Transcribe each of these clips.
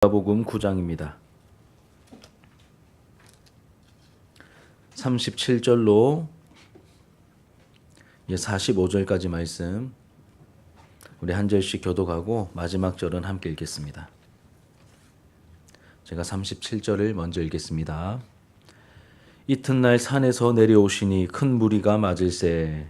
누가복음 9장입니다. 37절로 45절까지 말씀 우리 한 절씩 교독하고 마지막 절은 함께 읽겠습니다. 제가 37절을 먼저 읽겠습니다. 이튿날 산에서 내려오시니 큰 무리가 맞을세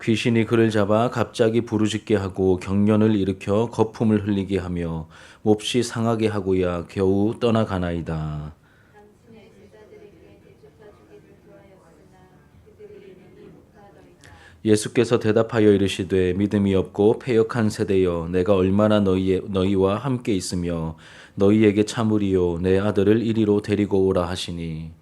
귀신이 그를 잡아 갑자기 부르짖게 하고 경련을 일으켜 거품을 흘리게 하며 몹시 상하게 하고야 겨우 떠나가나이다. 예수께서 대답하여 이르시되 믿음이 없고 패역한 세대여 내가 얼마나 너희와 함께 있으며 너희에게 참으리요 내 아들을 이리로 데리고 오라 하시니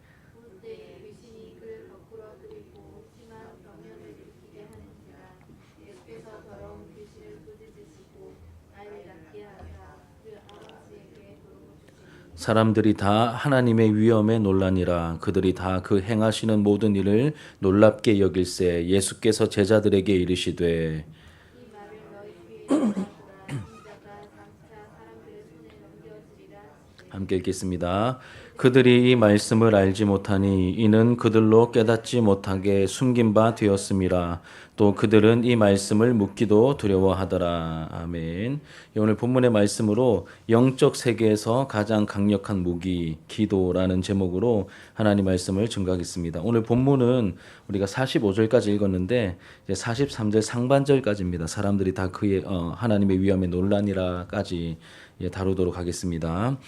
사람들이 다 하나님의 위엄에 놀라니라. 그들이 다 그 행하시는 모든 일을 놀랍게 여길세 예수께서 제자들에게 이르시되 함께 읽겠습니다. 그들이 이 말씀을 알지 못하니 이는 그들로 깨닫지 못하게 숨긴 바 되었음이라. 또 그들은 이 말씀을 묻기도 두려워하더라. 아멘. 오늘 본문의 말씀으로 영적 세계에서 가장 강력한 무기 기도라는 제목으로 하나님 말씀을 증거하겠습니다. 오늘 본문은 우리가 45절까지 읽었는데 이제 43절 상반절까지입니다. 사람들이 다 그의 하나님의 위엄에 논란이라까지 다루도록 하겠습니다.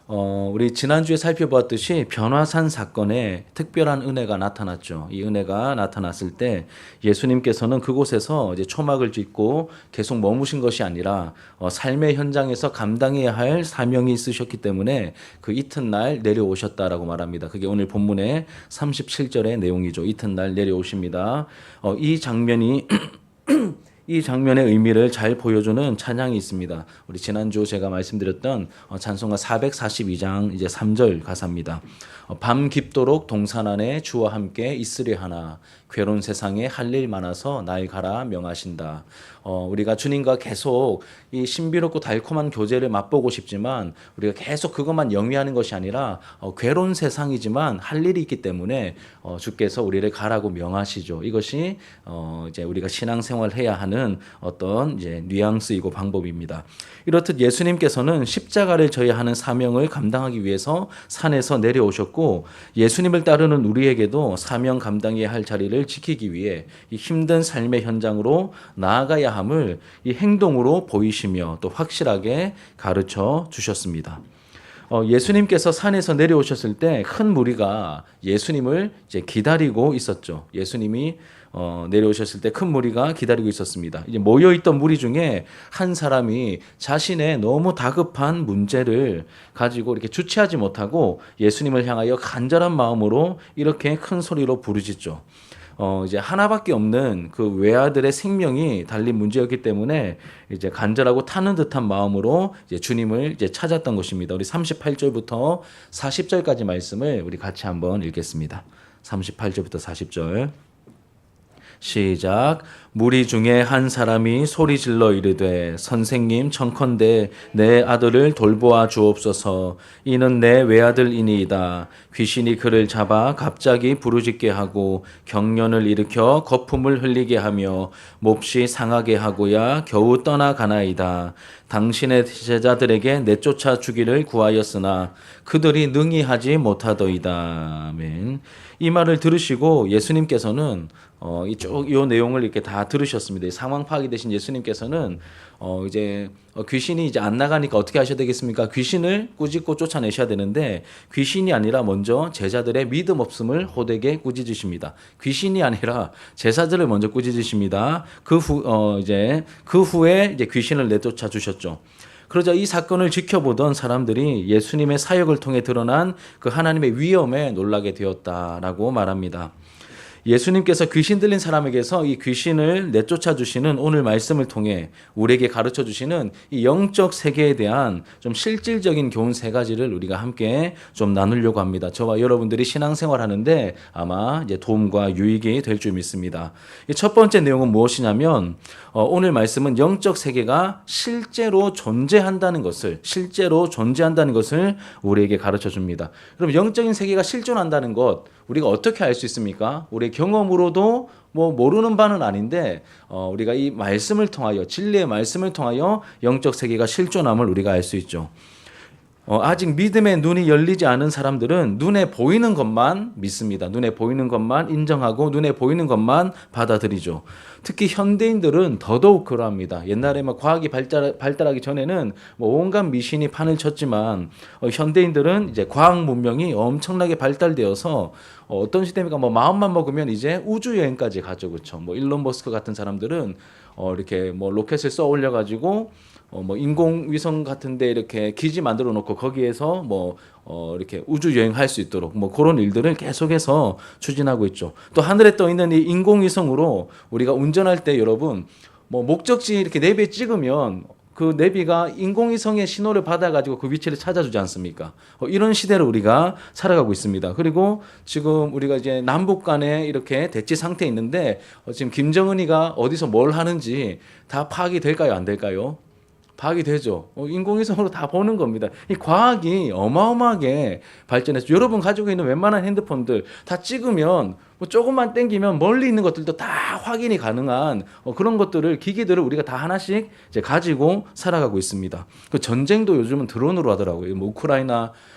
우리 지난주에 살펴보았듯이 변화산 사건에 특별한 은혜가 나타났죠. 이 은혜가 나타났을 때 예수님께서는 그곳에서 이제 초막을 짓고 계속 머무신 것이 아니라 삶의 현장에서 감당해야 할 사명이 있으셨기 때문에 그 이튿날 내려오셨다라고 말합니다. 그게 오늘 본문의 37절의 내용이죠. 이튿날 내려오십니다. 이 장면이 이 장면의 의미를 잘 보여주는 찬양이 있습니다. 우리 지난주 제가 말씀드렸던 찬송가 442장 이제 3절 가사입니다. 밤 깊도록 동산 안에 주와 함께 있으려 하나 괴로운 세상에 할 일 많아서 날 가라 명하신다. 우리가 주님과 계속 이 신비롭고 달콤한 교제를 맛보고 싶지만 우리가 계속 그것만 영위하는 것이 아니라 괴로운 세상이지만 할 일이 있기 때문에 주께서 우리를 가라고 명하시죠. 이것이 이제 우리가 신앙생활을 해야 하는 어떤 이제 뉘앙스이고 방법입니다. 이렇듯 예수님께서는 십자가를 져야 하는 사명을 감당하기 위해서 산에서 내려오셨고 예수님을 따르는 우리에게도 사명 감당해야 할 자리를 지키기 위해 이 힘든 삶의 현장으로 나아가야 함을 이 행동으로 보이시며 또 확실하게 가르쳐 주셨습니다. 예수님께서 산에서 내려오셨을 때 큰 무리가 예수님을 이제 기다리고 있었죠. 예수님이 내려오셨을 때 큰 무리가 기다리고 있었습니다. 이제 모여있던 무리 중에 한 사람이 자신의 너무 다급한 문제를 가지고 이렇게 주체하지 못하고 예수님을 향하여 간절한 마음으로 이렇게 큰 소리로 부르짖죠. 이제 하나밖에 없는 그 외아들의 생명이 달린 문제였기 때문에 이제 간절하고 타는 듯한 마음으로 이제 주님을 이제 찾았던 것입니다. 우리 38절부터 40절까지 말씀을 우리 같이 한번 읽겠습니다. 38절부터 40절. 시작. 무리 중에 한 사람이 소리질러 이르되 선생님 청컨대 내 아들을 돌보아 주옵소서. 이는 내 외아들이니이다. 귀신이 그를 잡아 갑자기 부르짖게 하고 경련을 일으켜 거품을 흘리게 하며 몹시 상하게 하고야 겨우 떠나가나이다. 당신의 제자들에게 내쫓아 주기를 구하였으나 그들이 능히 하지 못하더이다. 아멘. 이 말을 들으시고 예수님께서는 이 내용을 이렇게 다 들으셨습니다. 상황 파악이 되신 예수님께서는 이제 귀신이 이제 안 나가니까 어떻게 하셔야 되겠습니까? 귀신을 꾸짖고 쫓아내셔야 되는데 귀신이 아니라 먼저 제자들의 믿음 없음을 호되게 꾸짖으십니다. 귀신이 아니라 제자들을 먼저 꾸짖으십니다. 그 후에 이제 귀신을 내쫓아 주셨죠. 그러자 이 사건을 지켜보던 사람들이 예수님의 사역을 통해 드러난 그 하나님의 위엄에 놀라게 되었다라고 말합니다. 예수님께서 귀신 들린 사람에게서 이 귀신을 내쫓아 주시는 오늘 말씀을 통해 우리에게 가르쳐 주시는 이 영적 세계에 대한 좀 실질적인 교훈 세 가지를 우리가 함께 좀 나누려고 합니다. 저와 여러분들이 신앙생활 하는데 아마 이제 도움과 유익이 될 줄 믿습니다. 이 첫 번째 내용은 무엇이냐면 오늘 말씀은 영적 세계가 실제로 존재한다는 것을 우리에게 가르쳐 줍니다. 그럼 영적인 세계가 실존한다는 것 우리가 어떻게 알 수 있습니까? 우리의 경험으로도 뭐 모르는 바는 아닌데 우리가 이 말씀을 통하여 진리의 말씀을 통하여 영적 세계가 실존함을 우리가 알 수 있죠. 아직 믿음의 눈이 열리지 않은 사람들은 눈에 보이는 것만 믿습니다. 눈에 보이는 것만 인정하고 눈에 보이는 것만 받아들이죠. 특히 현대인들은 더더욱 그러합니다. 옛날에 막 과학이 발달하기 전에는 뭐 온갖 미신이 판을 쳤지만 현대인들은 이제 과학 문명이 엄청나게 발달되어서 어떤 시대입니까? 뭐 마음만 먹으면 이제 우주 여행까지 가죠, 그렇죠? 뭐 일론 머스크 같은 사람들은 이렇게 뭐 로켓을 쏘 올려 가지고 뭐 인공위성 같은데 이렇게 기지 만들어 놓고 거기에서 뭐 이렇게 우주 여행할 수 있도록 뭐 그런 일들을 계속해서 추진하고 있죠. 또 하늘에 떠 있는 이 인공위성으로 우리가 운전할 때 여러분 뭐 목적지 이렇게 내비에 찍으면 그 내비가 인공위성의 신호를 받아가지고 그 위치를 찾아주지 않습니까? 이런 시대를 우리가 살아가고 있습니다. 그리고 지금 우리가 이제 남북 간에 이렇게 대치 상태에 있는데 지금 김정은이가 어디서 뭘 하는지 다 파악이 될까요? 안 될까요? 파악이 되죠. 인공위성으로 다 보는 겁니다. 이 과학이 어마어마하게 발전해서 여러분 가지고 있는 웬만한 핸드폰들 다 찍으면 뭐 조금만 땡기면 멀리 있는 것들도 다 확인이 가능한 그런 것들을 기기들을 우리가 다 하나씩 이제 가지고 살아가고 있습니다. 그 전쟁도 요즘은 드론으로 하더라고요. 뭐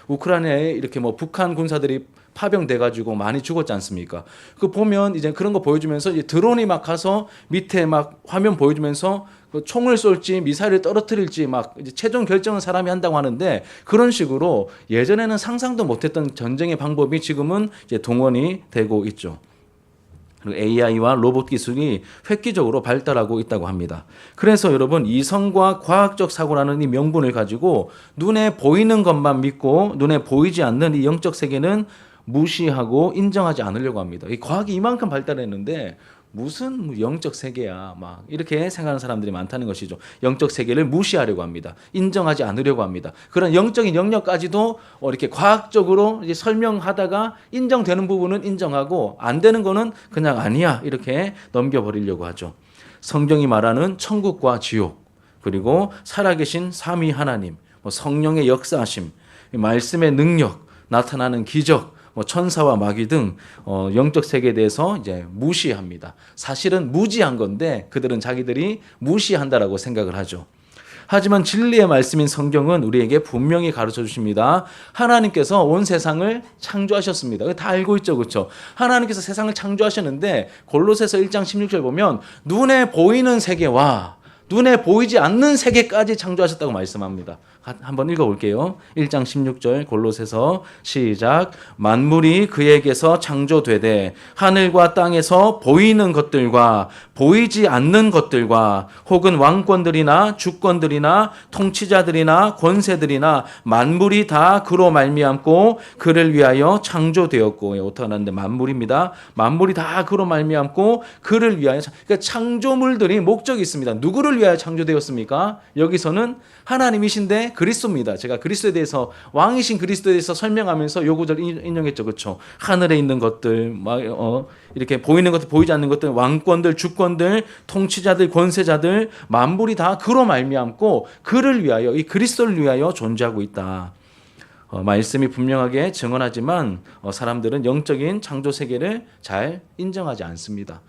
우크라이나에 이렇게 뭐 북한 군사들이 파병돼 가지고 많이 죽었지 않습니까? 그 보면 이제 그런 거 보여주면서 이제 드론이 막 가서 밑에 막 화면 보여주면서 그 총을 쏠지 미사일을 떨어뜨릴지 막 이제 최종 결정은 사람이 한다고 하는데 그런 식으로 예전에는 상상도 못했던 전쟁의 방법이 지금은 이제 동원이 되고 있죠. 그리고 AI와 로봇 기술이 획기적으로 발달하고 있다고 합니다. 그래서 여러분 이성과 과학적 사고라는 이 명분을 가지고 눈에 보이는 것만 믿고 눈에 보이지 않는 이 영적 세계는 무시하고 인정하지 않으려고 합니다. 이 과학이 이만큼 발달했는데 무슨 영적 세계야 막 이렇게 생각하는 사람들이 많다는 것이죠. 영적 세계를 무시하려고 합니다. 인정하지 않으려고 합니다. 그런 영적인 영역까지도 이렇게 과학적으로 이제 설명하다가 인정되는 부분은 인정하고 안 되는 거는 그냥 아니야 이렇게 넘겨버리려고 하죠. 성경이 말하는 천국과 지옥 그리고 살아계신 삼위 하나님 성령의 역사하심 말씀의 능력 나타나는 기적 뭐 천사와 마귀 등 영적 세계에 대해서 이제 무시합니다. 사실은 무지한 건데 그들은 자기들이 무시한다라고 생각을 하죠. 하지만 진리의 말씀인 성경은 우리에게 분명히 가르쳐 주십니다. 하나님께서 온 세상을 창조하셨습니다. 다 알고 있죠, 그렇죠? 하나님께서 세상을 창조하셨는데 골로새서 1장 16절 보면 눈에 보이는 세계와 눈에 보이지 않는 세계까지 창조하셨다고 말씀합니다. 한번 읽어볼게요. 1장 16절 골로새서 시작. 만물이 그에게서 창조되되 하늘과 땅에서 보이는 것들과 보이지 않는 것들과 혹은 왕권들이나 주권들이나 통치자들이나 권세들이나 만물이 다 그로 말미암고 그를 위하여 창조되었고 어떻게 하는데 만물입니다. 만물이 다 그로 말미암고 그를 위하여 그러니까 창조물들이 목적이 있습니다. 누구를 위하여 창조되었습니까? 여기서는 하나님이신데 그리스도입니다. 제가 그리스도에 대해서 왕이신 그리스도에 대해서 설명하면서 요 구절 인용했죠. 그렇죠? 하늘에 있는 것들 이렇게 보이는 것들 보이지 않는 것들 왕권들 주권들 통치자들 권세자들 만물이 다 그로 말미암고 그를 위하여 이 그리스도를 위하여 존재하고 있다. 말씀이 분명하게 증언하지만 사람들은 영적인 창조 세계를 잘 인정하지 않습니다.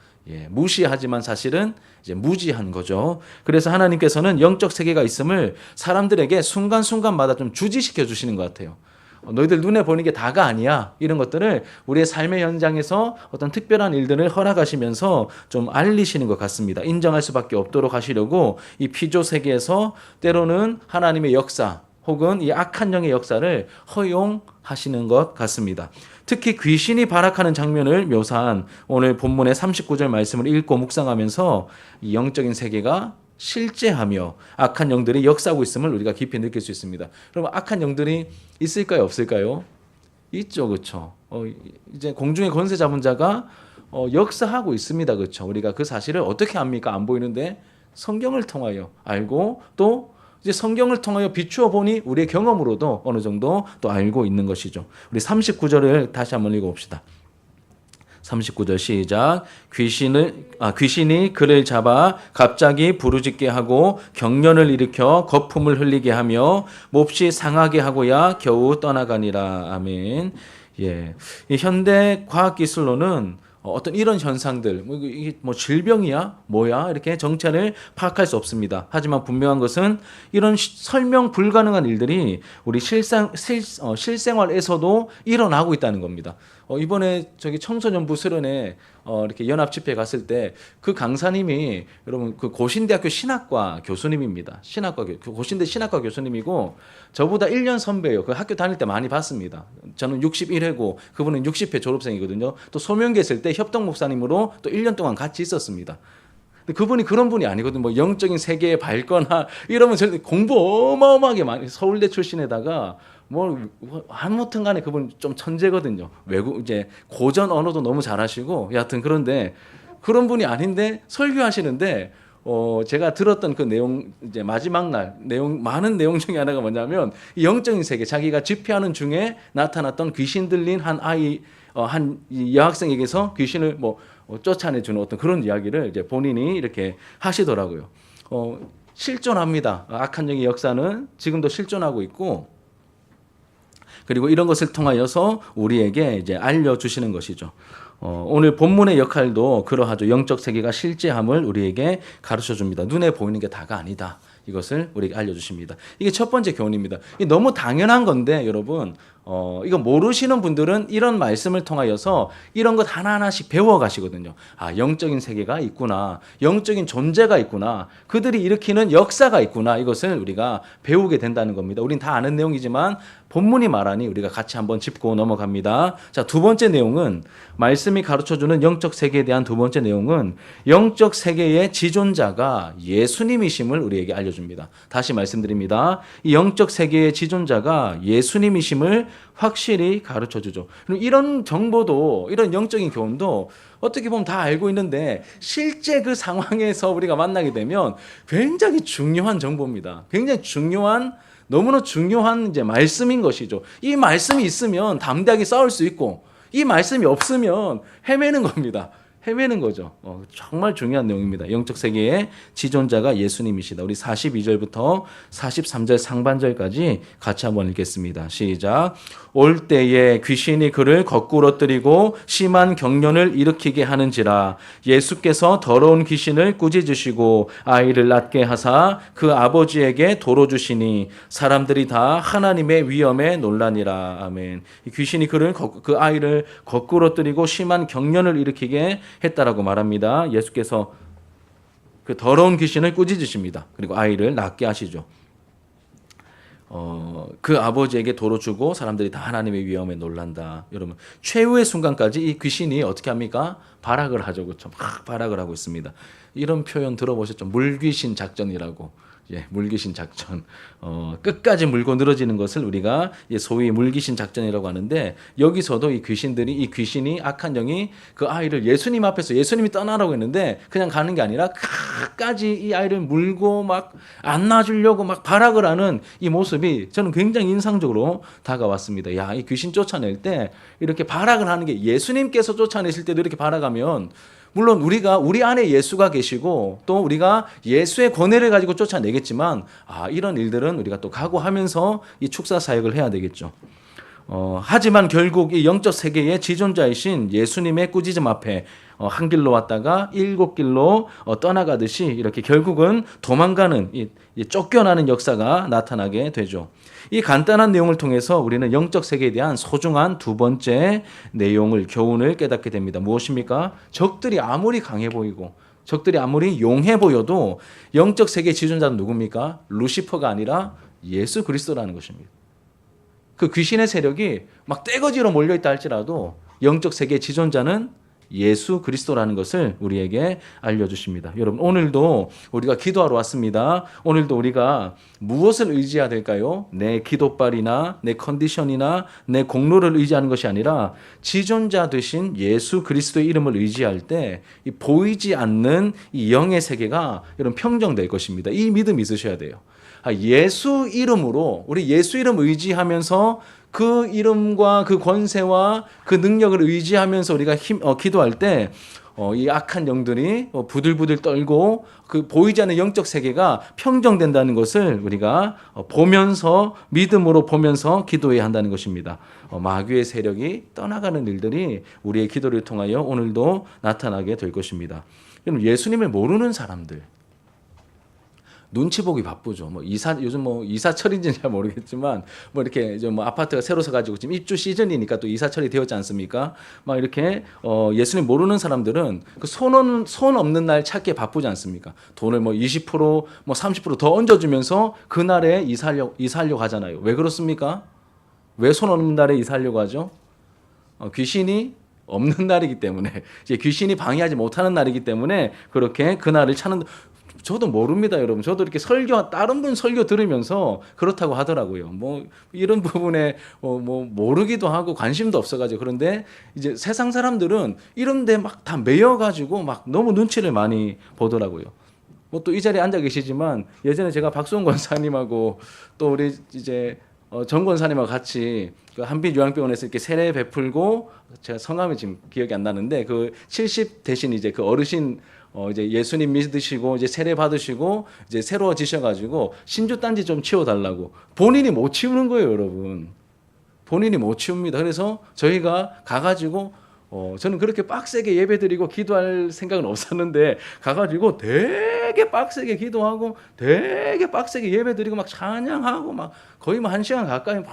무시하지만 사실은 이제 무지한 거죠. 그래서 하나님께서는 영적 세계가 있음을 사람들에게 순간순간마다 좀 주지시켜 주시는 것 같아요. 너희들 눈에 보이는 게 다가 아니야. 이런 것들을 우리의 삶의 현장에서 어떤 특별한 일들을 허락하시면서 좀 알리시는 것 같습니다. 인정할 수밖에 없도록 하시려고 이 피조 세계에서 때로는 하나님의 역사 혹은 이 악한 영의 역사를 허용하시는 것 같습니다. 특히 귀신이 발악하는 장면을 묘사한 오늘 본문의 39절 말씀을 읽고 묵상하면서 이 영적인 세계가 실제하며 악한 영들이 역사하고 있음을 우리가 깊이 느낄 수 있습니다. 그럼 악한 영들이 있을까요? 없을까요? 있죠. 그렇죠. 이제 공중의 권세 잡은 자가 역사하고 있습니다. 그렇죠? 우리가 그 사실을 어떻게 압니까? 안 보이는데 성경을 통하여 알고 또 이제 성경을 통하여 비추어 보니 우리의 경험으로도 어느 정도 또 알고 있는 것이죠. 우리 39절을 다시 한번 읽어봅시다. 39절 시작. 귀신이 그를 잡아 갑자기 부르짖게 하고 경련을 일으켜 거품을 흘리게 하며 몹시 상하게 하고야 겨우 떠나가니라. 아멘. 예. 이 현대 과학 기술로는 어떤 이런 현상들, 이게 뭐 질병이야, 뭐야 이렇게 정체를 파악할 수 없습니다. 하지만 분명한 것은 이런 설명 불가능한 일들이 우리 실생활에서도 일어나고 있다는 겁니다. 이번에 저기 청소년부 수련회 이렇게 연합 집회 갔을 때 그 강사님이 여러분 그 고신대학교 신학과 교수님입니다. 고신대 신학과 교수님이고 저보다 1년 선배예요. 그 학교 다닐 때 많이 봤습니다. 저는 61회고 그분은 60회 졸업생이거든요. 또 소명계 있을 때 협동 목사님으로 또 1년 동안 같이 있었습니다. 근데 그분이 그런 분이 아니거든요. 뭐 영적인 세계에 밝거나 이러면 공부 어마어마하게 많이 서울대 출신에다가 뭐 아무튼 간에 그분 좀 천재거든요. 외국 이제 고전 언어도 너무 잘하시고 여하튼 그런데 그런 분이 아닌데 설교하시는데 제가 들었던 그 내용 이제 마지막 날 많은 내용 중에 하나가 뭐냐면 이 영적인 세계 자기가 집회하는 중에 나타났던 귀신 들린 한 아이 한 여학생에게서 귀신을 쫓아내주는 어떤 그런 이야기를 이제 본인이 이렇게 하시더라고요. 실존합니다. 악한 영의 역사는 지금도 실존하고 있고 그리고 이런 것을 통하여서 우리에게 이제 알려주시는 것이죠. 오늘 본문의 역할도 그러하죠. 영적 세계가 실제함을 우리에게 가르쳐 줍니다. 눈에 보이는 게 다가 아니다. 이것을 우리에게 알려주십니다. 이게 첫 번째 교훈입니다. 이게 너무 당연한 건데 여러분 이거 모르시는 분들은 이런 말씀을 통하여서 이런 것 하나하나씩 배워가시거든요. 아, 영적인 세계가 있구나. 영적인 존재가 있구나. 그들이 일으키는 역사가 있구나. 이것을 우리가 배우게 된다는 겁니다. 우린 다 아는 내용이지만 본문이 말하니 우리가 같이 한번 짚고 넘어갑니다. 자, 두 번째 내용은 말씀이 가르쳐주는 영적 세계에 대한 두 번째 내용은 영적 세계의 지존자가 예수님이심을 우리에게 알려줍니다. 다시 말씀드립니다. 이 영적 세계의 지존자가 예수님이심을 확실히 가르쳐주죠. 이런 정보도 이런 영적인 교훈도 어떻게 보면 다 알고 있는데 실제 그 상황에서 우리가 만나게 되면 굉장히 중요한 정보입니다. 굉장히 너무나 중요한 이제 말씀인 것이죠. 이 말씀이 있으면 담대하게 싸울 수 있고 이 말씀이 없으면 헤매는 겁니다. 헤매는 거죠. 정말 중요한 내용입니다. 영적 세계의 지존자가 예수님이시다. 우리 42절부터 43절 상반절까지 같이 한번 읽겠습니다. 시작. 올 때에 귀신이 그를 거꾸러뜨리고 심한 경련을 일으키게 하는지라 예수께서 더러운 귀신을 꾸짖으시고 아이를 낳게 하사 그 아버지에게 도로 주시니 사람들이 다 하나님의 위엄에 놀라니라. 아멘. 귀신이 그 아이를 거꾸러뜨리고 심한 경련을 일으키게 했다라고 말합니다. 예수께서 그 더러운 귀신을 꾸짖으십니다. 그리고 아이를 낳게 하시죠. 그 아버지에게 도로 주고 사람들이 다 하나님의 위엄에 놀란다. 여러분 최후의 순간까지 이 귀신이 어떻게 합니까? 발악을 하죠. 그렇죠? 막 발악을 하고 있습니다. 이런 표현 들어보셨죠? 물귀신 작전이라고. 예, 물귀신 작전. 끝까지 물고 늘어지는 것을 우리가 소위 물귀신 작전이라고 하는데 여기서도 이 귀신이 악한 영이 그 아이를 예수님 앞에서 예수님이 떠나라고 했는데 그냥 가는 게 아니라 끝까지 이 아이를 물고 막 안 놔주려고 막 발악을 하는 이 모습이 저는 굉장히 인상적으로 다가왔습니다. 야, 이 귀신 쫓아낼 때 이렇게 발악을 하는 게 예수님께서 쫓아내실 때도 이렇게 발악하면 물론 우리 안에 예수가 계시고 또 우리가 예수의 권위를 가지고 쫓아내겠지만 이런 일들은 우리가 또 각오하면서 이 축사 사역을 해야 되겠죠. 하지만 결국 이 영적 세계의 지존자이신 예수님의 꾸짖음 앞에 한 길로 왔다가 7길로 떠나가듯이 이렇게 결국은 도망가는 쫓겨나는 역사가 나타나게 되죠. 이 간단한 내용을 통해서 우리는 영적 세계에 대한 소중한 두 번째 교훈을 깨닫게 됩니다. 무엇입니까? 적들이 아무리 강해 보이고 적들이 아무리 용해 보여도 영적 세계의 지존자는 누굽니까? 루시퍼가 아니라 예수 그리스도라는 것입니다. 그 귀신의 세력이 막 떼거지로 몰려있다 할지라도 영적 세계의 지존자는 예수 그리스도라는 것을 우리에게 알려주십니다. 여러분, 오늘도 우리가 기도하러 왔습니다. 오늘도 우리가 무엇을 의지해야 될까요? 내 기도빨이나 내 컨디션이나 내 공로를 의지하는 것이 아니라 지존자 되신 예수 그리스도의 이름을 의지할 때 이 보이지 않는 이 영의 세계가 여러분 평정될 것입니다. 이 믿음이 있으셔야 돼요. 예수 이름으로, 우리 예수 이름 의지하면서 그 이름과 그 권세와 그 능력을 의지하면서 우리가 기도할 때 이 악한 영들이 부들부들 떨고 그 보이지 않는 영적 세계가 평정된다는 것을 우리가 보면서, 믿음으로 보면서 기도해야 한다는 것입니다. 마귀의 세력이 떠나가는 일들이 우리의 기도를 통하여 오늘도 나타나게 될 것입니다. 예수님을 모르는 사람들, 눈치 보기 바쁘죠. 요즘 이사철인지는 잘 모르겠지만 이렇게 이제 아파트가 새로 서가지고 지금 입주 시즌이니까 또 이사철이 되었지 않습니까? 막 이렇게 예수님 모르는 사람들은 그 손 없는 날 찾기에 바쁘지 않습니까? 돈을 20% 30% 더 얹어주면서 그날에 이사하려고 하잖아요. 왜 그렇습니까? 왜 손 없는 날에 이사하려고 하죠? 귀신이 없는 날이기 때문에, 이제 귀신이 방해하지 못하는 날이기 때문에 그렇게 그날을 찾는. 저도 모릅니다, 여러분. 저도 이렇게 다른 분 설교 들으면서 그렇다고 하더라고요. 이런 부분에 모르기도 하고 관심도 없어가지고. 그런데 이제 세상 사람들은 이런데 막 다 매여가지고 막 너무 눈치를 많이 보더라고요. 또 이 자리에 앉아 계시지만 예전에 제가 박수홍 권사님하고 또 우리 이제 정 권사님하고 같이 그 한빛 요양병원에서 이렇게 세례 베풀고, 제가 성함이 지금 기억이 안 나는데 그 70 대신 이제 그 어르신 이제 예수님 믿으시고 이제 세례 받으시고 이제 새로워지셔가지고 신주 단지 좀 치워달라고. 본인이 못 치우는 거예요, 여러분. 본인이 못 치웁니다. 그래서 저희가 가가지고 저는 그렇게 빡세게 예배드리고 기도할 생각은 없었는데 가가지고 되게 빡세게 기도하고 되게 빡세게 예배드리고 막 찬양하고 막 거의 1시간 가까이 막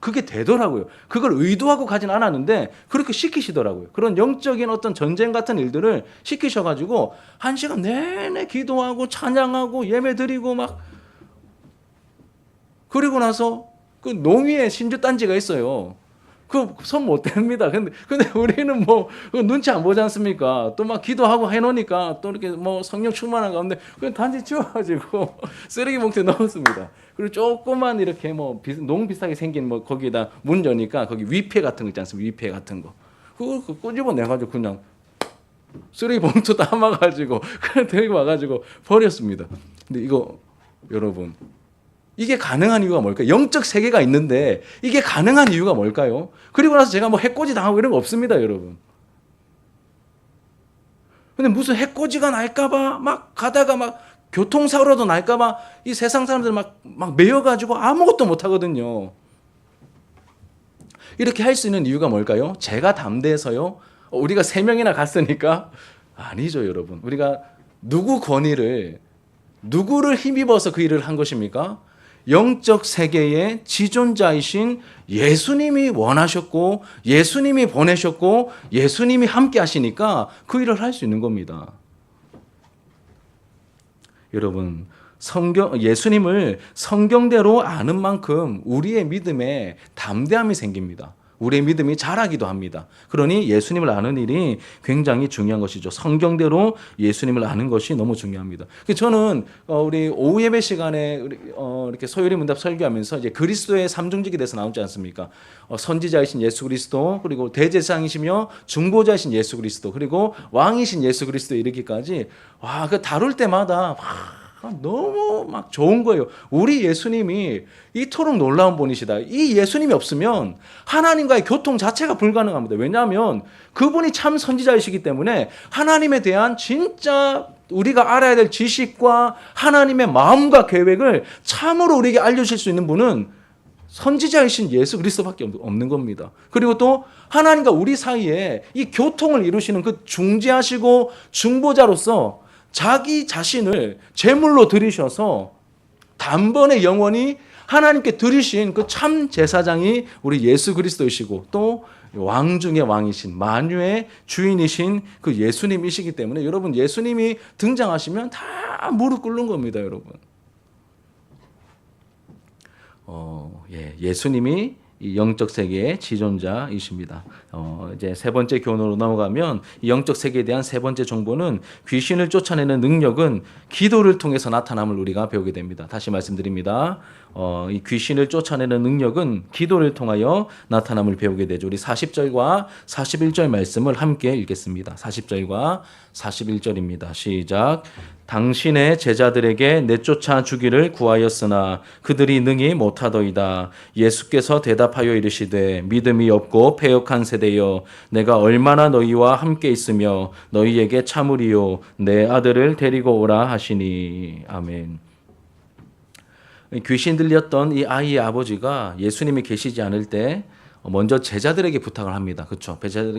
그게 되더라고요. 그걸 의도하고 가진 않았는데 그렇게 시키시더라고요. 그런 영적인 어떤 전쟁 같은 일들을 시키셔가지고 1시간 내내 기도하고 찬양하고 예배드리고 막. 그리고 나서 그 농위에 신주 단지가 있어요. 그 손 못 댑니다. 근데 우리는 눈치 안 보지 않습니까? 또 막 기도하고 해놓으니까 또 이렇게 성령 충만한 가운데 그냥 단지 치워가지고 쓰레기 봉투에 넣었습니다. 그리고 조그만 이렇게 농 비슷하게 생긴 거기다 문 여니까 거기 위패 같은 거 있지 않습니까? 위패 같은 거. 그거 끄집어 내가지고 그냥 쓰레기 봉투 담아가지고 그냥 데리고 와가지고 버렸습니다. 근데 이거 여러분, 이게 가능한 이유가 뭘까요? 영적 세계가 있는데 이게 가능한 이유가 뭘까요? 그리고 나서 제가 해코지 당하고 이런 거 없습니다, 여러분. 근데 무슨 해코지가 날까봐 막 가다가 막 교통사고라도 날까봐 이 세상 사람들 막 매여가지고 아무것도 못 하거든요. 이렇게 할 수 있는 이유가 뭘까요? 제가 담대해서요? 우리가 3명이나 갔으니까? 아니죠, 여러분. 우리가 누구 권위를, 누구를 힘입어서 그 일을 한 것입니까? 영적 세계의 지존자이신 예수님이 원하셨고 예수님이 보내셨고 예수님이 함께 하시니까 그 일을 할 수 있는 겁니다. 여러분, 예수님을 성경대로 아는 만큼 우리의 믿음에 담대함이 생깁니다. 우리의 믿음이 자라기도 합니다. 그러니 예수님을 아는 일이 굉장히 중요한 것이죠. 성경대로 예수님을 아는 것이 너무 중요합니다. 저는 우리 오후 예배 시간에 이렇게 소요리 문답 설교하면서 이제 그리스도의 삼중직에 대해서 나오지 않습니까? 선지자이신 예수 그리스도, 그리고 대제사장이시며 중보자이신 예수 그리스도, 그리고 왕이신 예수 그리스도에 이르기까지 그 다룰 때마다 너무 막 좋은 거예요. 우리 예수님이 이토록 놀라운 분이시다. 이 예수님이 없으면 하나님과의 교통 자체가 불가능합니다. 왜냐하면 그분이 참 선지자이시기 때문에 하나님에 대한 진짜 우리가 알아야 될 지식과 하나님의 마음과 계획을 참으로 우리에게 알려주실 수 있는 분은 선지자이신 예수 그리스도밖에 없는 겁니다. 그리고 또 하나님과 우리 사이에 이 교통을 이루시는 그 중재하시고 중보자로서 자기 자신을 제물로 드리셔서 단번에 영원히 하나님께 드리신 그 참 제사장이 우리 예수 그리스도이시고 또 왕 중의 왕이신 만유의 주인이신 그 예수님이시기 때문에 여러분, 예수님이 등장하시면 다 무릎 꿇는 겁니다, 여러분. 예수님이 이 영적 세계의 지존자이십니다. 이제 세 번째 교훈으로 넘어가면 이 영적 세계에 대한 세 번째 정보는 귀신을 쫓아내는 능력은 기도를 통해서 나타남을 우리가 배우게 됩니다. 다시 말씀드립니다. 이 귀신을 쫓아내는 능력은 기도를 통하여 나타남을 배우게 되죠. 우리 40절과 41절 말씀을 함께 읽겠습니다. 40절과 41절입니다. 시작. 당신의 제자들에게 내쫓아 주기를 구하였으나 그들이 능히 못하더이다. 예수께서 대답하여 이르시되 믿음이 없고 패역한 세대여 내가 얼마나 너희와 함께 있으며 너희에게 참으리요 내 아들을 데리고 오라 하시니. 아멘. 귀신 들렸던 이 아이의 아버지가 예수님이 계시지 않을 때 먼저 제자들에게 부탁을 합니다. 그렇죠?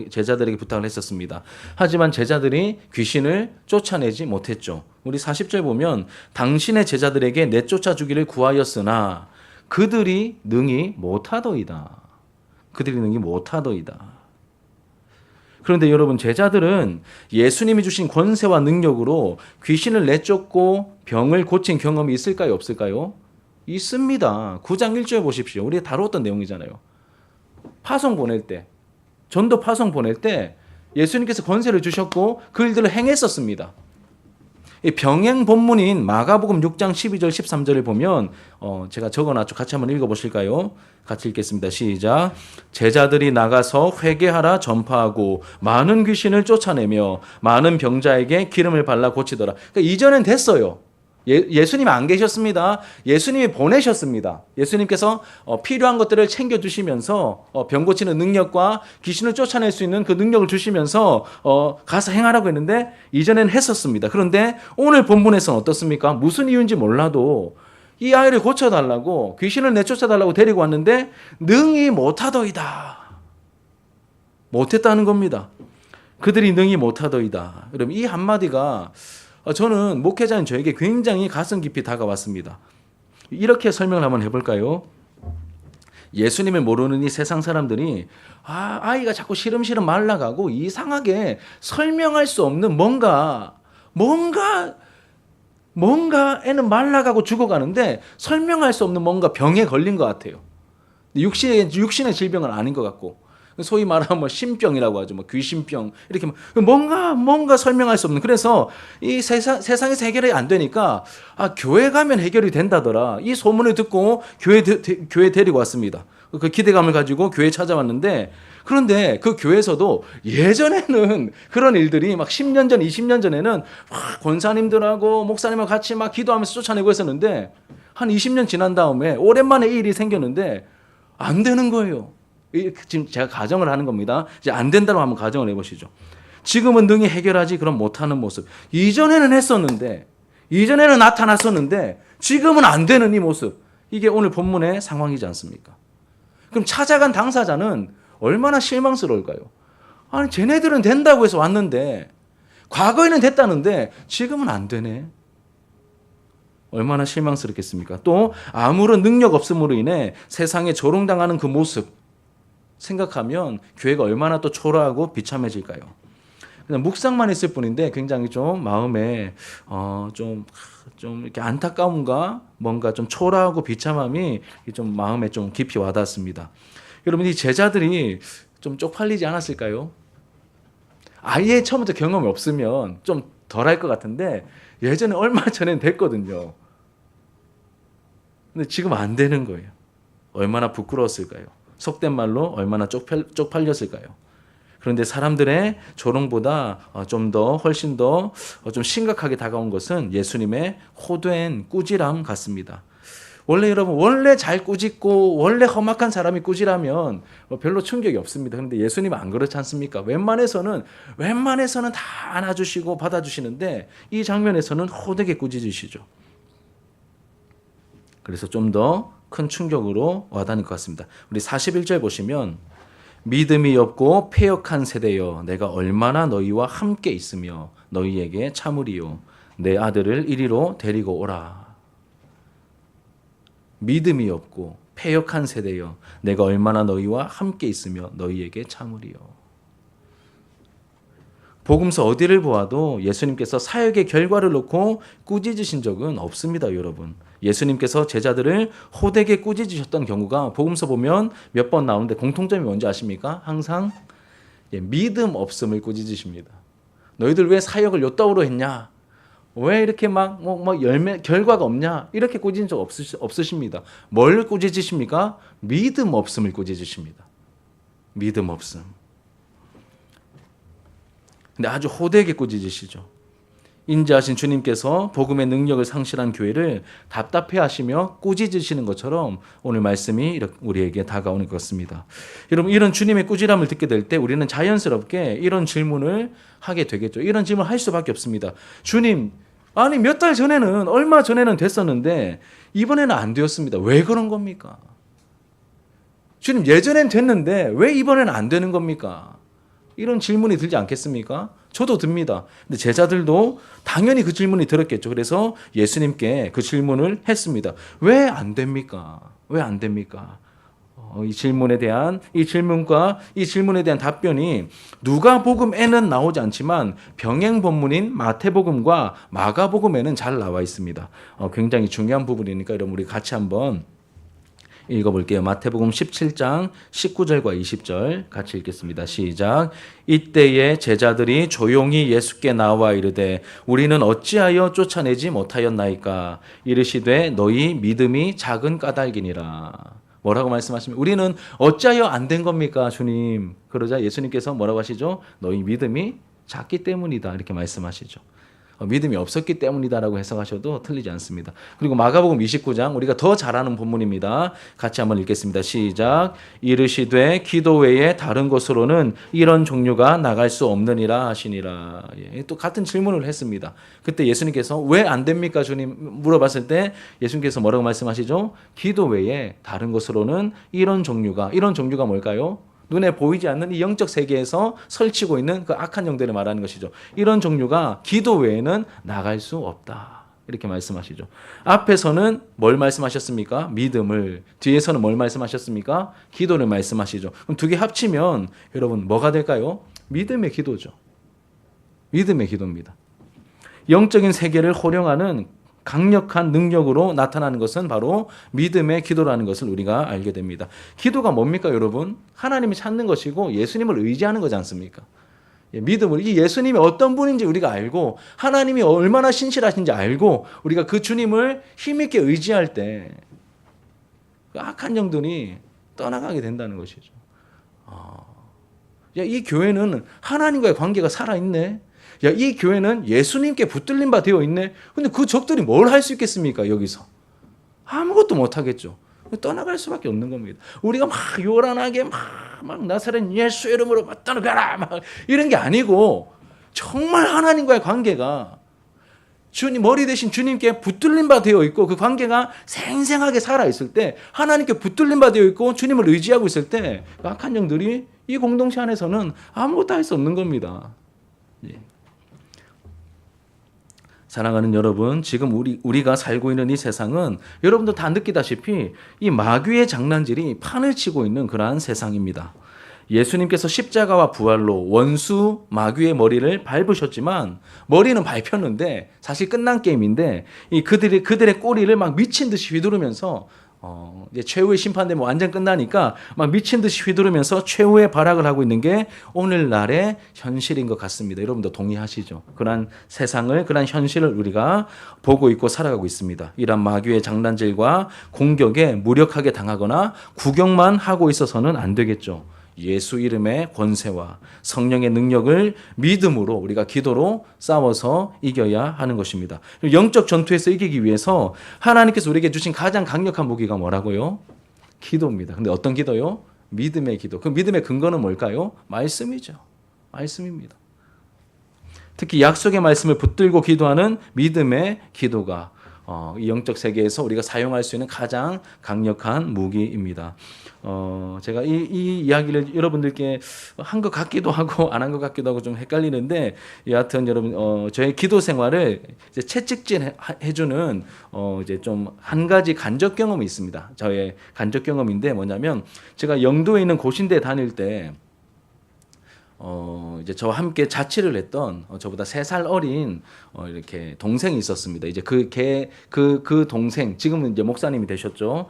제자들에게 부탁을 했었습니다. 하지만 제자들이 귀신을 쫓아내지 못했죠. 우리 40절 보면 당신의 제자들에게 내쫓아 주기를 구하였으나 그들이 능히 못하더이다. 그들이 능히 못하더이다. 그런데 여러분, 제자들은 예수님이 주신 권세와 능력으로 귀신을 내쫓고 병을 고친 경험이 있을까요? 없을까요? 있습니다. 9장 1절 보십시오. 우리가 다루었던 내용이잖아요. 파송 보낼 때, 전도 파송 보낼 때 예수님께서 권세를 주셨고 그 일들을 행했었습니다. 이 병행 본문인 마가복음 6장 12절 13절을 보면 제가 적어놨죠. 같이 한번 읽어보실까요? 같이 읽겠습니다. 시작. 제자들이 나가서 회개하라 전파하고 많은 귀신을 쫓아내며 많은 병자에게 기름을 발라 고치더라. 그러니까 이전엔 됐어요. 예수님이 안 계셨습니다. 예수님이 보내셨습니다. 예수님께서 필요한 것들을 챙겨주시면서 병 고치는 능력과 귀신을 쫓아낼 수 있는 그 능력을 주시면서 가서 행하라고 했는데 이전엔 했었습니다. 그런데 오늘 본문에서는 어떻습니까? 무슨 이유인지 몰라도 이 아이를 고쳐달라고, 귀신을 내쫓아달라고 데리고 왔는데 능히 못하더이다. 못했다는 겁니다. 그들이 능히 못하더이다. 여러분, 이 한마디가 저는 목회자인 저에게 굉장히 가슴 깊이 다가왔습니다. 이렇게 설명을 한번 해볼까요? 예수님을 모르는 이 세상 사람들이 아이가 자꾸 시름시름 말라가고 이상하게 설명할 수 없는 뭔가에는 말라가고 죽어가는데 설명할 수 없는 뭔가 병에 걸린 것 같아요. 육신의 질병은 아닌 것 같고, 소위 말하면 뭐 신병이라고 하죠. 뭐 귀신병. 이렇게 뭔가 설명할 수 없는. 그래서 이 세상에서 해결이 안 되니까 교회 가면 해결이 된다더라. 이 소문을 듣고 교회 데리고 왔습니다. 그 기대감을 가지고 교회 찾아왔는데, 그런데 그 교회에서도 예전에는 그런 일들이 막 10년 전, 20년 전에는 권사님들하고 목사님하고 같이 막 기도하면서 쫓아내고 했었는데, 한 20년 지난 다음에 오랜만에 이 일이 생겼는데 안 되는 거예요. 지금 제가 가정을 하는 겁니다. 이제 안 된다고 한번 가정을 해보시죠. 지금은 능히 해결하지 그럼 못하는 모습. 이전에는 했었는데, 이전에는 나타났었는데 지금은 안 되는 이 모습. 이게 오늘 본문의 상황이지 않습니까? 그럼 찾아간 당사자는 얼마나 실망스러울까요? 아니, 쟤네들은 된다고 해서 왔는데, 과거에는 됐다는데 지금은 안 되네. 얼마나 실망스럽겠습니까? 또 아무런 능력 없음으로 인해 세상에 조롱당하는 그 모습 생각하면 교회가 얼마나 또 초라하고 비참해질까요? 그냥 묵상만 했을 뿐인데 굉장히 좀 마음에 좀 이렇게 안타까움과 뭔가 좀 초라하고 비참함이 좀 마음에 좀 깊이 와닿습니다. 여러분, 이 제자들이 좀 쪽팔리지 않았을까요? 아예 처음부터 경험이 없으면 좀 덜할 것 같은데 예전에 얼마 전엔 됐거든요. 근데 지금 안 되는 거예요. 얼마나 부끄러웠을까요? 속된 말로 얼마나 쪽팔렸을까요? 그런데 사람들의 조롱보다 훨씬 더 좀 심각하게 다가온 것은 예수님의 호된 꾸지람 같습니다. 원래 잘 꾸짖고 원래 험악한 사람이 꾸지라면 별로 충격이 없습니다. 그런데 예수님은 안 그렇지 않습니까? 웬만해서는 다 안아주시고 받아주시는데 이 장면에서는 호되게 꾸짖으시죠. 그래서 좀 더 큰 충격으로 와닿을 것 같습니다. 우리 41절 보시면 믿음이 없고 패역한 세대여 내가 얼마나 너희와 함께 있으며 너희에게 참으리요 내 아들을 이리로 데리고 오라. 믿음이 없고 패역한 세대여 내가 얼마나 너희와 함께 있으며 너희에게 참으리요. 복음서 어디를 보아도 예수님께서 사역의 결과를 놓고 꾸짖으신 적은 없습니다, 여러분. 예수님께서 제자들을 호되게 꾸짖으셨던 경우가 복음서 보면 몇 번 나오는데 공통점이 뭔지 아십니까? 항상 믿음 없음을 꾸짖으십니다. 너희들 왜 사역을 요따구로 했냐? 왜 이렇게 막 열매 결과가 없냐? 이렇게 꾸짖은 적 없으십니다. 뭘 꾸짖으십니까? 믿음 없음을 꾸짖으십니다. 믿음 없음. 근데 아주 호되게 꾸짖으시죠. 인자하신 주님께서 복음의 능력을 상실한 교회를 답답해하시며 꾸짖으시는 것처럼 오늘 말씀이 우리에게 다가오는 것 같습니다. 여러분, 이런 주님의 꾸지람을 듣게 될 때 우리는 자연스럽게 이런 질문을 하게 되겠죠. 이런 질문을 할 수밖에 없습니다. 주님, 아니 몇 달 전에는 얼마 전에는 됐었는데 이번에는 안 되었습니다. 왜 그런 겁니까? 주님, 예전엔 됐는데 왜 이번에는 안 되는 겁니까? 이런 질문이 들지 않겠습니까? 저도 듭니다. 근데 제자들도 당연히 그 질문이 들었겠죠. 그래서 예수님께 그 질문을 했습니다. 왜 안 됩니까? 왜 안 됩니까? 이 질문에 대한 답변이 누가복음에는 나오지 않지만 병행 본문인 마태복음과 마가복음에는 잘 나와 있습니다. 굉장히 중요한 부분이니까 여러분 우리 같이 한번 읽어볼게요. 마태복음 17장 19절과 20절 같이 읽겠습니다. 시작. 이때에 제자들이 조용히 예수께 나와 이르되 우리는 어찌하여 쫓아내지 못하였나이까? 이르시되 너희 믿음이 작은 까닭이니라. 뭐라고 말씀하십니까? 우리는 어찌하여 안 된 겁니까, 주님? 그러자 예수님께서 뭐라고 하시죠? 너희 믿음이 작기 때문이다. 이렇게 말씀하시죠. 믿음이 없었기 때문이다라고 해석하셔도 틀리지 않습니다. 그리고 마가복음 29장 우리가 더 잘 아는 본문입니다. 같이 한번 읽겠습니다. 시작. 이르시되 기도 외에 다른 곳으로는 이런 종류가 나갈 수 없느니라 하시니라. 또 같은 질문을 했습니다. 그때 예수님께서 왜 안 됩니까, 주님? 물어봤을 때 예수님께서 뭐라고 말씀하시죠? 기도 외에 다른 곳으로는 이런 종류가 뭘까요? 눈에 보이지 않는 이 영적 세계에서 설치고 있는 그 악한 영들을 말하는 것이죠. 이런 종류가 기도 외에는 나갈 수 없다. 이렇게 말씀하시죠. 앞에서는 뭘 말씀하셨습니까? 믿음을. 뒤에서는 뭘 말씀하셨습니까? 기도를 말씀하시죠. 그럼 두 개 합치면 여러분 뭐가 될까요? 믿음의 기도죠. 믿음의 기도입니다. 영적인 세계를 호령하는 강력한 능력으로 나타나는 것은 바로 믿음의 기도라는 것을 우리가 알게 됩니다. 기도가 뭡니까, 여러분? 하나님을 찾는 것이고 예수님을 의지하는 거지 않습니까? 믿음을, 이 예수님이 어떤 분인지 우리가 알고 하나님이 얼마나 신실하신지 알고 우리가 그 주님을 힘있게 의지할 때 그 악한 영들이 떠나가게 된다는 것이죠. 이 교회는 하나님과의 관계가 살아있네. 이 교회는 예수님께 붙들린 바 되어 있네. 근데 그 적들이 뭘 할 수 있겠습니까? 여기서 아무것도 못 하겠죠. 떠나갈 수밖에 없는 겁니다. 우리가 막 요란하게 막 나사렛 예수 이름으로 떠나가라 막 이런 게 아니고 정말 하나님과의 관계가 주님 머리 대신 주님께 붙들린 바 되어 있고 그 관계가 생생하게 살아 있을 때 하나님께 붙들린 바 되어 있고 주님을 의지하고 있을 때 그 악한 영들이 이 공동체 안에서는 아무것도 할 수 없는 겁니다. 사랑하는 여러분, 지금 우리가 살고 있는 이 세상은 여러분도 다 느끼다시피 이 마귀의 장난질이 판을 치고 있는 그러한 세상입니다. 예수님께서 십자가와 부활로 원수 마귀의 머리를 밟으셨지만 머리는 밟혔는데 사실 끝난 게임인데 그들의 꼬리를 막 미친 듯이 휘두르면서 이제 최후의 심판되면 완전 끝나니까 막 미친 듯이 휘두르면서 최후의 발악을 하고 있는 게 오늘날의 현실인 것 같습니다. 여러분도 동의하시죠? 그런 세상을, 그런 현실을 우리가 보고 있고 살아가고 있습니다. 이런 마귀의 장난질과 공격에 무력하게 당하거나 구경만 하고 있어서는 안 되겠죠. 예수 이름의 권세와 성령의 능력을 믿음으로 우리가 기도로 싸워서 이겨야 하는 것입니다. 영적 전투에서 이기기 위해서 하나님께서 우리에게 주신 가장 강력한 무기가 뭐라고요? 기도입니다. 근데 어떤 기도요? 믿음의 기도. 그 믿음의 근거는 뭘까요? 말씀이죠. 말씀입니다. 특히 약속의 말씀을 붙들고 기도하는 믿음의 기도가 이 영적 세계에서 우리가 사용할 수 있는 가장 강력한 무기입니다. 제가 이 이야기를 여러분들께 한 것 같기도 하고 안 한 것 같기도 하고 좀 헷갈리는데 여하튼 여러분 저의 기도 생활을 이제 채찍질 해주는 이제 좀 한 가지 간접 경험이 있습니다. 저의 간접 경험인데 뭐냐면 제가 영도에 있는 고신대 다닐 때 이제 저와 함께 자취를 했던 저보다 3살 어린 이렇게 동생이 있었습니다. 이제 그 동생 지금은 이제 목사님이 되셨죠.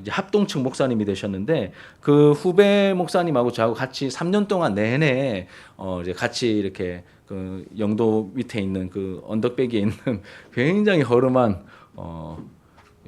이제 합동측 목사님이 되셨는데 그 후배 목사님하고 저하고 같이 3년 동안 내내 이제 같이 이렇게 그 영도 밑에 있는 그 언덕배기에 있는 굉장히 허름한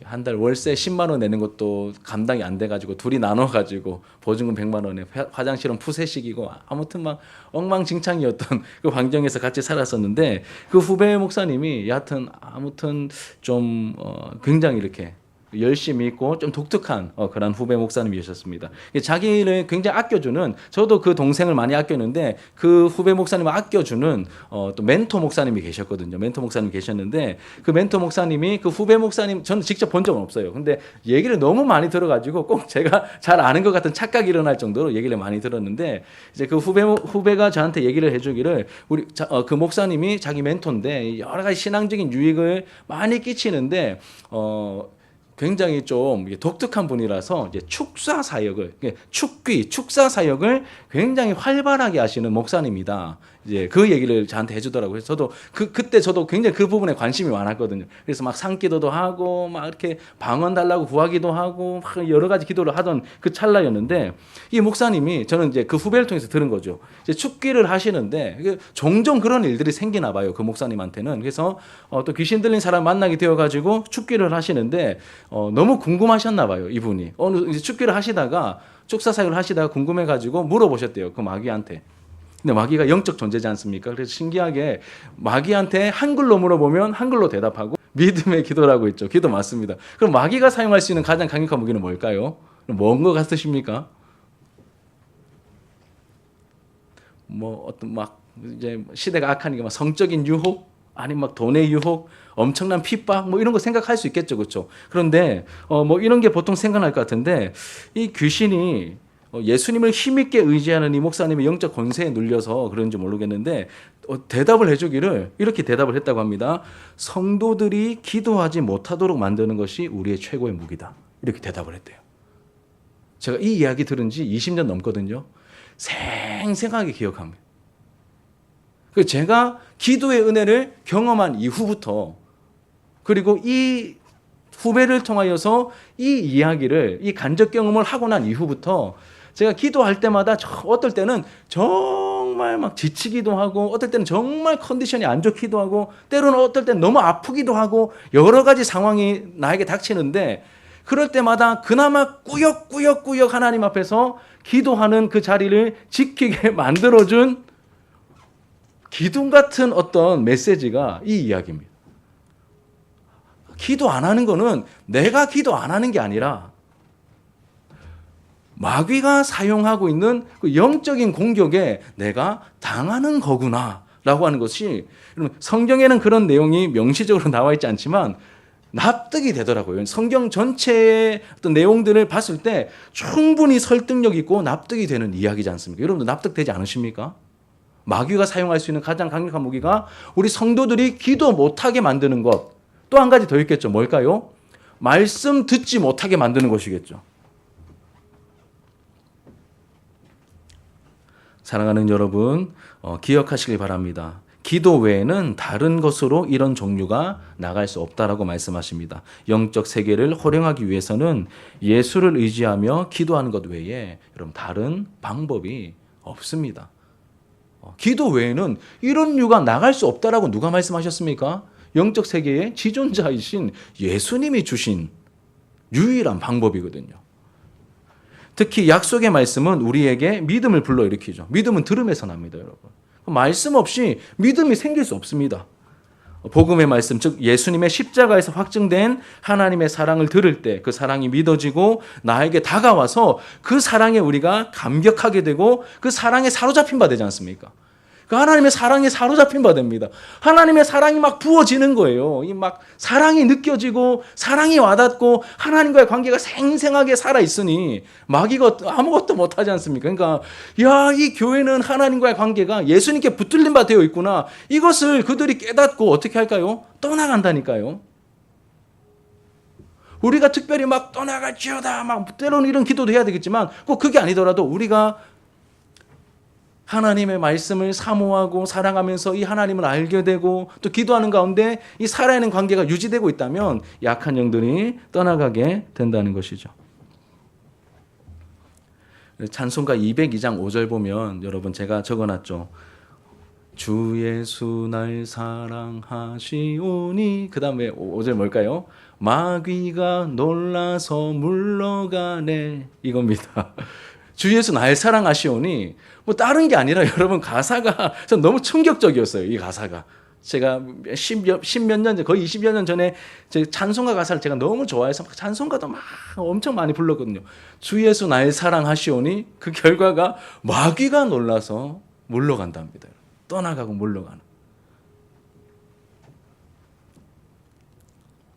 한 달 월세 10만 원 내는 것도 감당이 안 돼가지고 둘이 나눠가지고 보증금 100만 원에 화장실은 푸세식이고 아무튼 막 엉망진창이었던 그 환경에서 같이 살았었는데 그 후배 목사님이 여하튼 아무튼 좀 굉장히 이렇게 열심히 있고 좀 독특한 그런 후배 목사님이셨습니다. 자기를 굉장히 아껴주는 저도 그 동생을 많이 아꼈는데 그 후배 목사님을 아껴주는 또 멘토 목사님이 계셨거든요. 멘토 목사님 계셨는데 그 멘토 목사님이 그 후배 목사님 저는 직접 본 적은 없어요. 근데 얘기를 너무 많이 들어가지고 꼭 제가 잘 아는 것 같은 착각이 일어날 정도로 얘기를 많이 들었는데 이제 그 후배가 저한테 얘기를 해주기를 그 목사님이 자기 멘토인데 여러 가지 신앙적인 유익을 많이 끼치는데 굉장히 좀 독특한 분이라서 이제 축사 사역을 굉장히 활발하게 하시는 목사님이다. 이제 그 얘기를 저한테 해주더라고요. 그래서 저도 그때 저도 굉장히 그 부분에 관심이 많았거든요. 그래서 막 산기도도 하고 막 이렇게 방언 달라고 구하기도 하고 막 여러 가지 기도를 하던 그 찰나였는데 이 목사님이 저는 이제 그 후배를 통해서 들은 거죠. 이제 축기를 하시는데 종종 그런 일들이 생기나 봐요. 그 목사님한테는. 그래서 또 귀신 들린 사람 만나게 되어가지고 축기를 하시는데 너무 궁금하셨나 봐요. 이분이 이제 축기를 하시다가 축사 사역을 하시다가 궁금해가지고 물어보셨대요. 그 마귀한테. 근데 마귀가 영적 존재지 않습니까? 그래서 신기하게 마귀한테 한글로 물어보면 한글로 대답하고 믿음의 기도라고 있죠. 기도 맞습니다. 그럼 마귀가 사용할 수 있는 가장 강력한 무기는 뭘까요? 뭔 것 같으십니까? 뭐 어떤 막 이제 시대가 악하니까 막 성적인 유혹 아니면 막 돈의 유혹 엄청난 핍박 뭐 이런 거 생각할 수 있겠죠. 그렇죠? 그런데 뭐 이런 게 보통 생각날 것 같은데 이 귀신이 예수님을 힘있게 의지하는 이 목사님의 영적 권세에 눌려서 그런지 모르겠는데 대답을 해주기를 이렇게 대답을 했다고 합니다. 성도들이 기도하지 못하도록 만드는 것이 우리의 최고의 무기다. 이렇게 대답을 했대요. 제가 이 이야기 들은 지 20년 넘거든요. 생생하게 기억합니다. 제가 기도의 은혜를 경험한 이후부터 그리고 이 후배를 통하여서 이 이야기를 이 간접 경험을 하고 난 이후부터 제가 기도할 때마다 어떨 때는 정말 막 지치기도 하고 어떨 때는 정말 컨디션이 안 좋기도 하고 때로는 어떨 때는 너무 아프기도 하고 여러 가지 상황이 나에게 닥치는데 그럴 때마다 그나마 꾸역꾸역 하나님 앞에서 기도하는 그 자리를 지키게 만들어준 기둥 같은 어떤 메시지가 이 이야기입니다. 기도 안 하는 거는 내가 기도 안 하는 게 아니라 마귀가 사용하고 있는 그 영적인 공격에 내가 당하는 거구나 라고 하는 것이 성경에는 그런 내용이 명시적으로 나와 있지 않지만 납득이 되더라고요. 성경 전체의 어떤 내용들을 봤을 때 충분히 설득력 있고 납득이 되는 이야기지 않습니까? 여러분도 납득되지 않으십니까? 마귀가 사용할 수 있는 가장 강력한 무기가 우리 성도들이 기도 못하게 만드는 것. 또 한 가지 더 있겠죠. 뭘까요? 말씀 듣지 못하게 만드는 것이겠죠. 사랑하는 여러분, 기억하시길 바랍니다. 기도 외에는 다른 것으로 이런 종류가 나갈 수 없다라고 말씀하십니다. 영적 세계를 활용하기 위해서는 예수를 의지하며 기도하는 것 외에 여러분 다른 방법이 없습니다. 기도 외에는 이런 유가 나갈 수 없다라고 누가 말씀하셨습니까? 영적 세계의 지존자이신 예수님이 주신 유일한 방법이거든요. 특히 약속의 말씀은 우리에게 믿음을 불러일으키죠. 믿음은 들음에서 납니다, 여러분. 말씀 없이 믿음이 생길 수 없습니다. 복음의 말씀, 즉 예수님의 십자가에서 확증된 하나님의 사랑을 들을 때 그 사랑이 믿어지고 나에게 다가와서 그 사랑에 우리가 감격하게 되고 그 사랑에 사로잡힌 바 되지 않습니까? 그 하나님의 사랑에 사로잡힌 바 됩니다. 하나님의 사랑이 막 부어지는 거예요. 이 막 사랑이 느껴지고 사랑이 와닿고 하나님과의 관계가 생생하게 살아있으니 마귀가 아무것도 못하지 않습니까? 그러니까 이 교회는 하나님과의 관계가 예수님께 붙들린 바 되어 있구나. 이것을 그들이 깨닫고 어떻게 할까요? 떠나간다니까요. 우리가 특별히 막 떠나갈지어다 막 때로는 이런 기도도 해야 되겠지만 꼭 그게 아니더라도 우리가 하나님의 말씀을 사모하고 사랑하면서 이 하나님을 알게 되고 또 기도하는 가운데 이 살아있는 관계가 유지되고 있다면 약한 영들이 떠나가게 된다는 것이죠. 찬송가 202장 5절 보면 여러분 제가 적어놨죠. 주 예수 날 사랑하시오니 그 다음에 5절 뭘까요? 마귀가 놀라서 물러가네 이겁니다. 주 예수 날 사랑하시오니 뭐 다른 게 아니라 여러분 가사가 전 너무 충격적이었어요. 이 가사가 제가 십몇 년 전, 거의 20여 년 전에 찬송가 가사를 제가 너무 좋아해서 찬송가도 막 엄청 많이 불렀거든요. 주 예수 날 사랑하시오니 그 결과가 마귀가 놀라서 물러간답니다. 떠나가고 물러가는.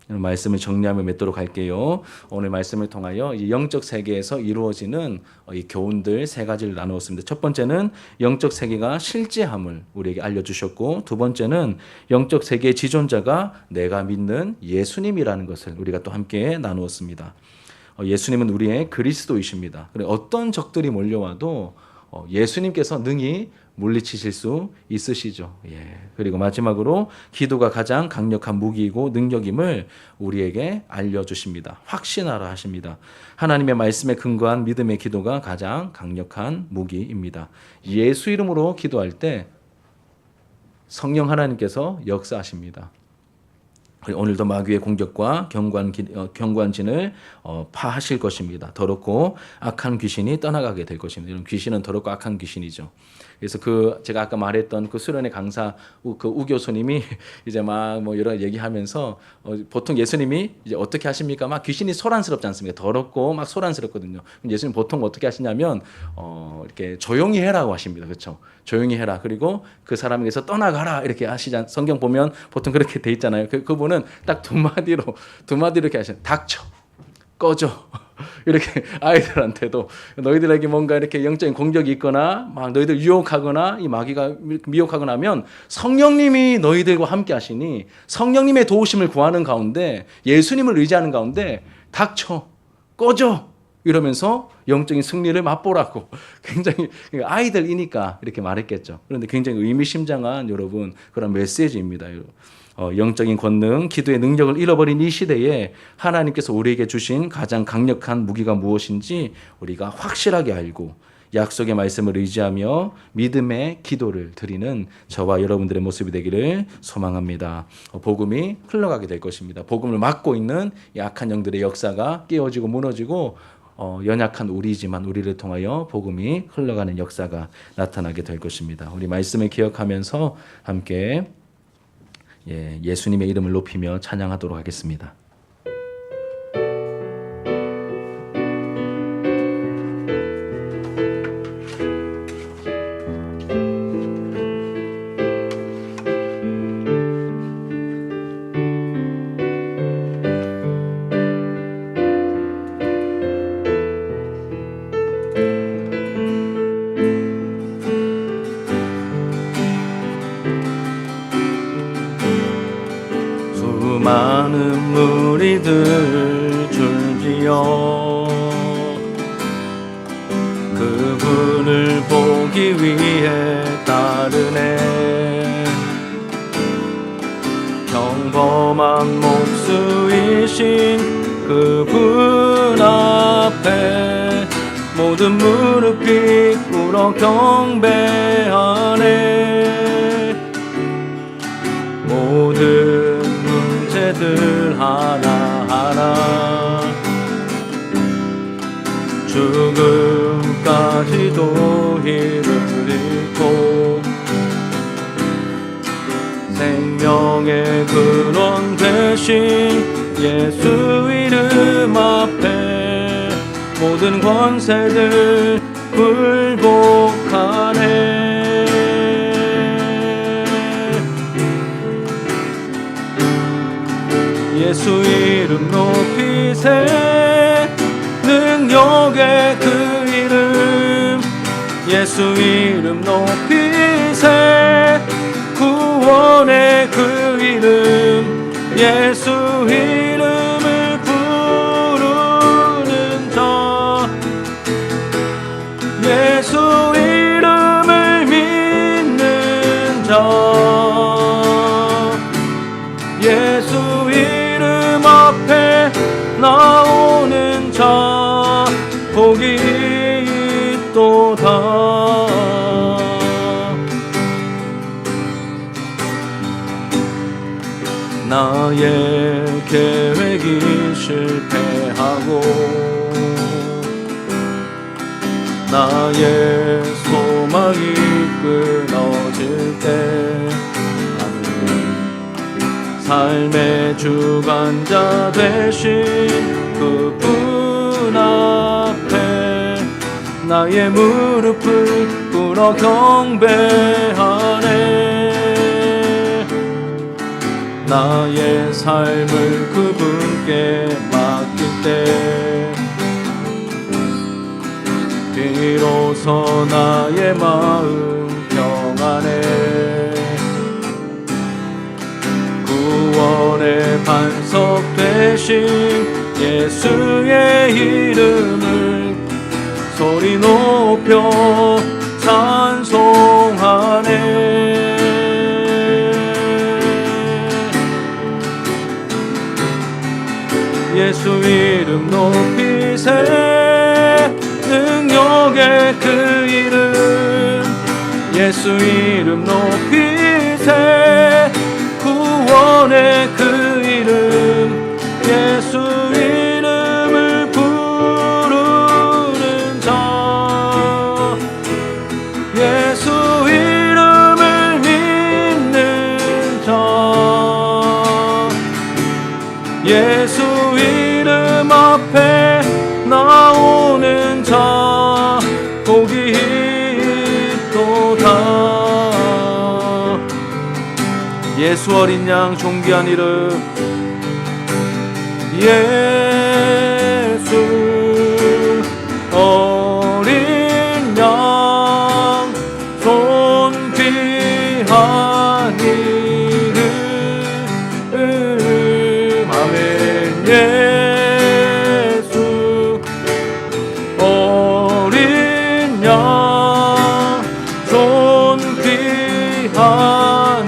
말씀을 정리하며 맺도록 할게요. 오늘 말씀을 통하여 이 영적 세계에서 이루어지는 이 교훈들 세 가지를 나누었습니다. 첫 번째는 영적 세계가 실제함을 우리에게 알려주셨고, 두 번째는 영적 세계의 지존자가 내가 믿는 예수님이라는 것을 우리가 또 함께 나누었습니다. 예수님은 우리의 그리스도이십니다. 어떤 적들이 몰려와도 예수님께서 능히 물리치실 수 있으시죠. 그리고 마지막으로 기도가 가장 강력한 무기이고 능력임을 우리에게 알려주십니다. 확신하라 하십니다. 하나님의 말씀에 근거한 믿음의 기도가 가장 강력한 무기입니다. 예수 이름으로 기도할 때 성령 하나님께서 역사하십니다. 오늘도 마귀의 공격과 경관진을 파하실 것입니다. 더럽고 악한 귀신이 떠나가게 될 것입니다. 이런 귀신은 더럽고 악한 귀신이죠. 그래서 제가 아까 말했던 그 수련회 강사 그 우교수님이 이제 막 뭐 여러 얘기하면서 보통 예수님이 이제 어떻게 하십니까? 막 귀신이 소란스럽지 않습니까? 더럽고 막 소란스럽거든요. 예수님 보통 어떻게 하시냐면 이렇게 조용히 해라고 하십니다. 그렇죠? 조용히 해라. 그리고 그 사람에게서 떠나가라 이렇게 하시잖아요. 성경 보면 보통 그렇게 돼 있잖아요. 그분은 딱 두 마디로 이렇게 하시는. 닥쳐, 꺼져. 이렇게 아이들한테도 너희들에게 뭔가 이렇게 영적인 공격이 있거나 막 너희들 유혹하거나 이 마귀가 미혹하거나 하면 성령님이 너희들과 함께 하시니 성령님의 도우심을 구하는 가운데 예수님을 의지하는 가운데 닥쳐, 꺼져 이러면서 영적인 승리를 맛보라고 굉장히 아이들이니까 이렇게 말했겠죠. 그런데 굉장히 의미심장한 여러분 그런 메시지입니다. 영적인 권능, 기도의 능력을 잃어버린 이 시대에 하나님께서 우리에게 주신 가장 강력한 무기가 무엇인지 우리가 확실하게 알고 약속의 말씀을 의지하며 믿음의 기도를 드리는 저와 여러분들의 모습이 되기를 소망합니다. 복음이 흘러가게 될 것입니다. 복음을 막고 있는 약한 영들의 역사가 깨어지고 무너지고 연약한 우리지만 우리를 통하여 복음이 흘러가는 역사가 나타나게 될 것입니다. 우리 말씀을 기억하면서 함께 예수님의 이름을 높이며 찬양하도록 하겠습니다. 많은 무리들 줄지어 그분을 보기 위해 따르네. 평범한 목수이신 그분 앞에 모든 무릎이 꿇어 경배하네. 모든 문제들 하나하나 죽음까지도 이를 잃고 생명의 근원 되신 예수 이름 앞에 모든 권세들 굴복하네. 예수 이름 높이세. 능력의 그 이름 예수 이름 높이세. 구원의 그 이름 예수 이름을 부르는 자 예수 이름을 나의 계획이 실패하고 나의 소망이 끊어질 때 삶의 주관자 되신 그분 앞에 나의 무릎을 꿇어 경배하네. 나의 삶을 그분께 맡길 때 비로소 나의 마음 평안해. 구원의 반석 되신 예수의 이름을 소리 높여 찬송하네. 예수 이름 높이세. 능력의 그 이름 예수 이름 높이세. 구원의 그 이름 예수 이름을 부르는 자 예수 이름을 믿는 자 예수 이름 앞에 나오는 자 복이 있도다. 예수 어린 양 존귀한 이름 예수 어린 양 존귀한 이름 아멘. 예수 어린 양 존귀한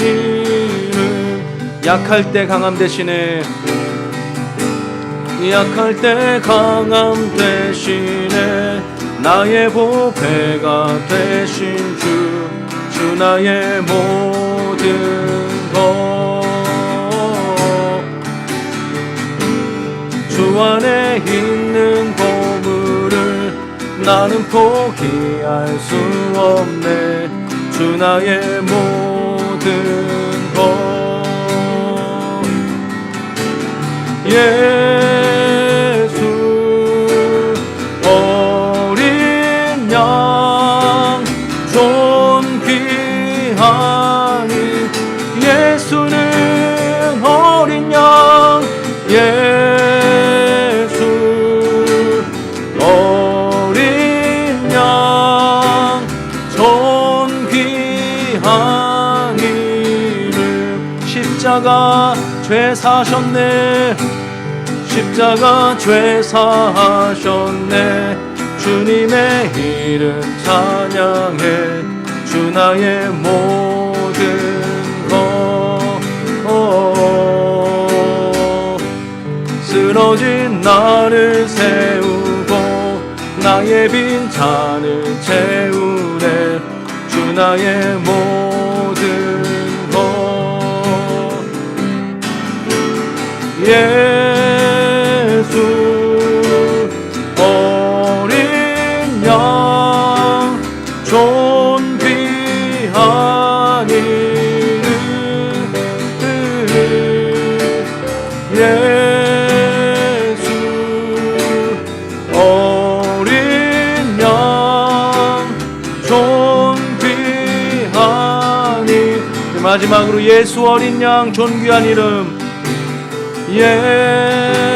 이름 약할 때 강함 대신에 약할 때 강함 대신에 나의 보배가 되신 주 나의 모든 것 주 안에 있는 보물을 나는 포기할 수 없네. 주 나의 모든 것 예수 어린 양 존귀하니 예수는 어린 양 예수 어린 양 존귀한 이름 십자가 죄 사셨네. 십자가 죄 사하셨네. 주님의 이름 찬양해. 주 나의 모든 것 쓰러진 나를 세우고 나의 빈잔을 채우네. 주 나의 모든 것 예수 어린 양 존귀한 이름 예수 어린 양 존귀한 이름 마지막으로 예수 어린 양 존귀한 이름 예수